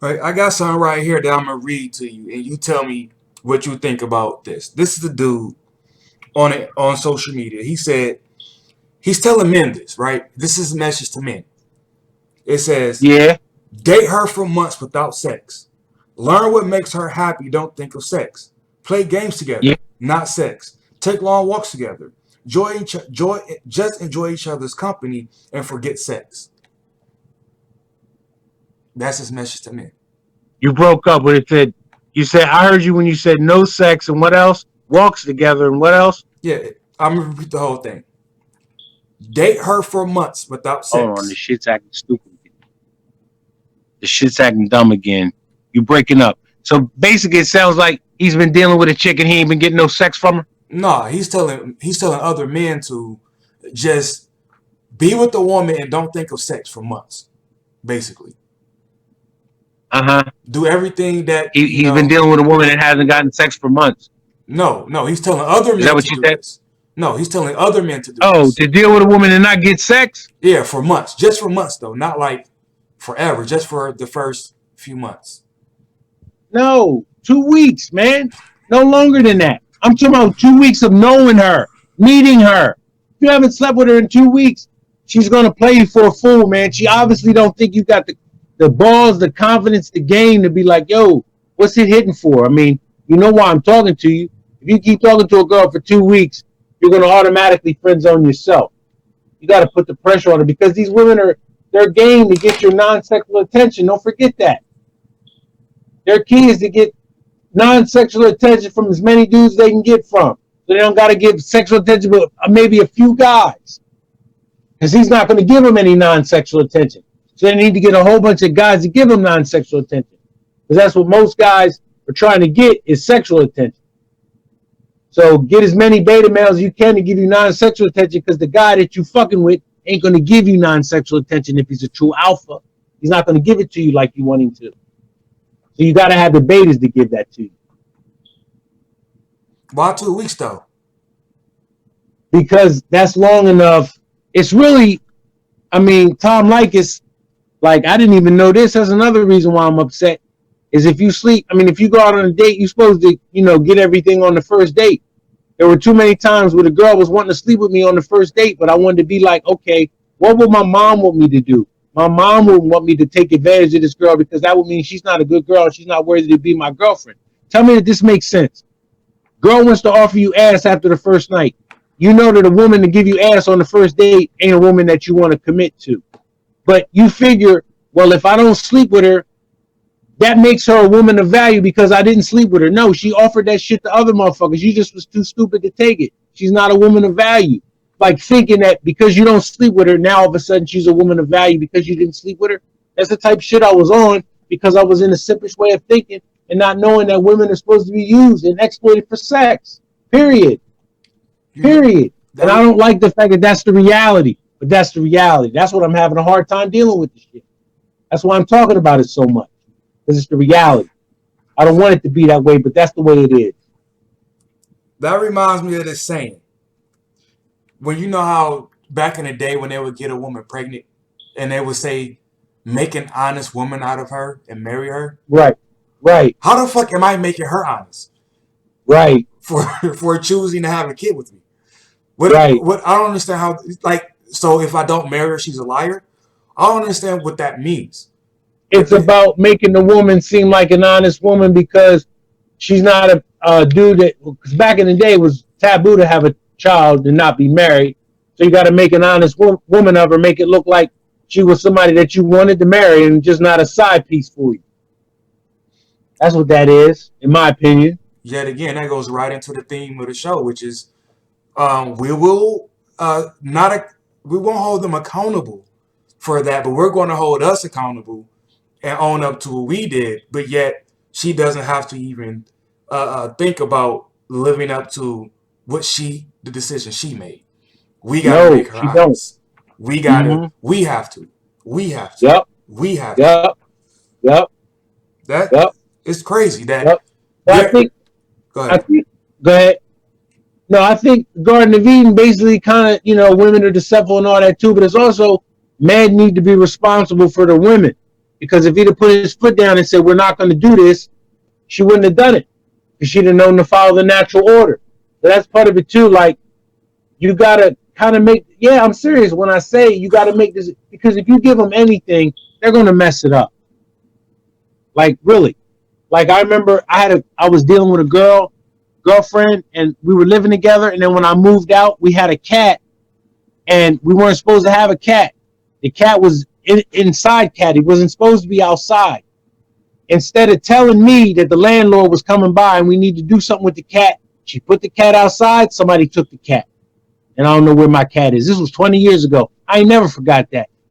Right, I got something right here that I'm gonna read to you, and you tell me what you think about this. This is the dude on social media. He said he's telling men this, right? This is a message to men. It says, Yeah, date her for months without sex. Learn what makes her happy. Don't think of sex. Play games yeah. together, not sex. Take long walks together. Just enjoy each other's company and forget sex. That's his message to men. You broke up when it said. You said I heard you when you said no sex and what else? Walks together and what else? Yeah, I'm gonna repeat the whole thing. Date her for months without Hold on, the sex. shit's acting stupid. The shit's acting dumb again. You breaking up. So basically, it sounds like he's been dealing with a chick and he ain't been getting no sex from her. No, he's telling other men to just be with the woman and don't think of sex for months. Basically, Uh-huh. do everything that He's been dealing with a woman that hasn't gotten sex for months. No, he's telling other Is that men what to you do said? this. No, he's telling other men to do Oh, this. to deal with a woman and not get sex? Yeah, for months, just for months though, not like forever, just for the first few months. No, 2 weeks, man. No longer than that. I'm talking about 2 weeks of knowing her, meeting her. If you haven't slept with her in 2 weeks, she's gonna play you for a fool, man. She obviously don't think you got the balls, the confidence, the game to be like, yo, what's it hitting for? I mean, you know why I'm talking to you. If you keep talking to a girl for 2 weeks, you're gonna automatically friend zone yourself. You got to put the pressure on her because these women are their game to get your non-sexual attention. Don't forget that. Their key is to get non-sexual attention from as many dudes they can get from. So they don't got to give sexual attention to maybe a few guys. Because he's not going to give them any non-sexual attention. So they need to get a whole bunch of guys to give them non-sexual attention. Because that's what most guys are trying to get is sexual attention. So get as many beta males as you can to give you non-sexual attention because the guy that you fucking with ain't going to give you non-sexual attention if he's a true alpha. He's not going to give it to you like you want him to. So you got to have the betas to give that to you. Why 2 weeks though? Because that's long enough. It's really, I mean, Tom Likas, like, I didn't even know this. That's another reason why I'm upset. Is if you sleep, I mean, if you go out on a date, you're supposed to, get everything on the first date. There were too many times where the girl was wanting to sleep with me on the first date, but I wanted to be like, okay, what would my mom want me to do? My mom would want me to take advantage of this girl because that would mean she's not a good girl and she's not worthy to be my girlfriend. Tell me that this makes sense. Girl wants to offer you ass after the first night. You know that a woman to give you ass on the first date ain't a woman that you want to commit to. But you figure, well, if I don't sleep with her, that makes her a woman of value because I didn't sleep with her. No, she offered that shit to other motherfuckers. You just was too stupid to take it. She's not a woman of value. Like thinking that because you don't sleep with her, now all of a sudden she's a woman of value because you didn't sleep with her. That's the type of shit I was on because I was in a simpish way of thinking and not knowing that women are supposed to be used and exploited for sex. Period. Period. And I don't like the fact that that's the reality. But that's the reality. That's what I'm having a hard time dealing with this shit. That's why I'm talking about it so much. Because it's the reality. I don't want it to be that way, but that's the way it is. That reminds me of this saying. When you know how back in the day when they would get a woman pregnant and they would say, make an honest woman out of her and marry her. Right. Right. How the fuck am I making her honest? Right. For choosing to have a kid with me. Right. What I don't understand how, like, so if I don't marry her, she's a liar? I don't understand what that means. It's about making the woman seem like an honest woman because she's not a dude that, because back in the day it was taboo to have a child and not be married. So you got to make an honest woman of her, make it look like she was somebody that you wanted to marry and just not a side piece for you. That's what that is, in my opinion. Yet again, that goes right into the theme of the show, which is we will not we won't hold them accountable for that, but we're going to hold us accountable and own up to what we did. But yet, she doesn't have to even think about living up to the decision she made. We got to No, make her she don't. honest. We got to. We have to. We have to. Yep. We have to. Yep. Yep. That Yep. it's crazy that. Yep. But Go ahead. Go ahead. No, I think Garden of Eden basically kind of, women are deceitful and all that too, but it's also men need to be responsible for the women Because if he'd have put his foot down and said, we're not going to do this, she wouldn't have done it. Because she'd have known to follow the natural order. So that's part of it too. Like, you got to kind of make, I'm serious when I say you got to make this, because if you give them anything, they're going to mess it up. Like, really. Like, I remember I was dealing with a girlfriend, and we were living together. And then when I moved out, we had a cat, and we weren't supposed to have a cat. The cat was inside cat. He wasn't supposed to be outside. Instead of telling me that the landlord was coming by and we need to do something with the cat, she put the cat outside. Somebody took the cat. And I don't know where my cat is. This was 20 years ago. I ain't never forgot that.